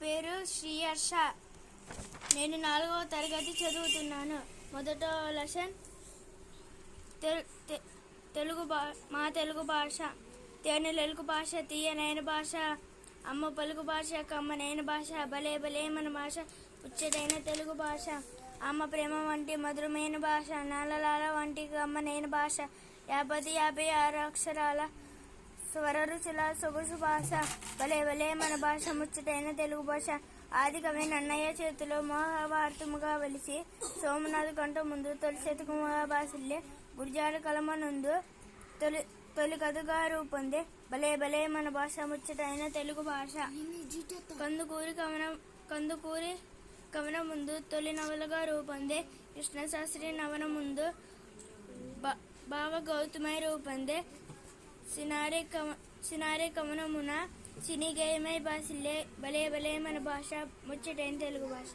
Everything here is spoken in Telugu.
పేరు శ్రీహర్ష. నేను 4వ తరగతి చదువుతున్నాను. మొదట లెసన్ మా తెలుగు భాష. తేనెలెలుగు భాష, తీయనైన భాష, అమ్మ పలుకు భాష, కమ్మనైన భాష, భలే భలే మన భాష, ముచ్చటైన తెలుగు భాష. అమ్మ ప్రేమ వంటి మధురమైన భాష, నాలలాల వంటి కమ్మనైన భాష, 56 అక్షరాల స్వర రుచుల సొగసు భాష, భలే భలే మన భాష, ముచ్చటైన తెలుగు భాష. ఆది కవి నన్నయ్య చేతిలో మహాభారతముగా వెలిసి, సోమనాథ్ కంట ముందు తొలి శతకముగా బాసిల్లే, గురిజాల కలమ నందు తొలి కథగా రూపొందే, భలే భలే మన భాష, ముచ్చటైన తెలుగు భాష. కందుకూరి కవన ముందు తొలి నవలగా రూపొందే, కృష్ణశాస్త్రి నవన ముందు భావ గౌతమై రూపొందే, సినారే కవనమున సినిగేయమై బాసిల్లే, భలే భలే మన భాష, ముచ్చటైన తెలుగు భాష.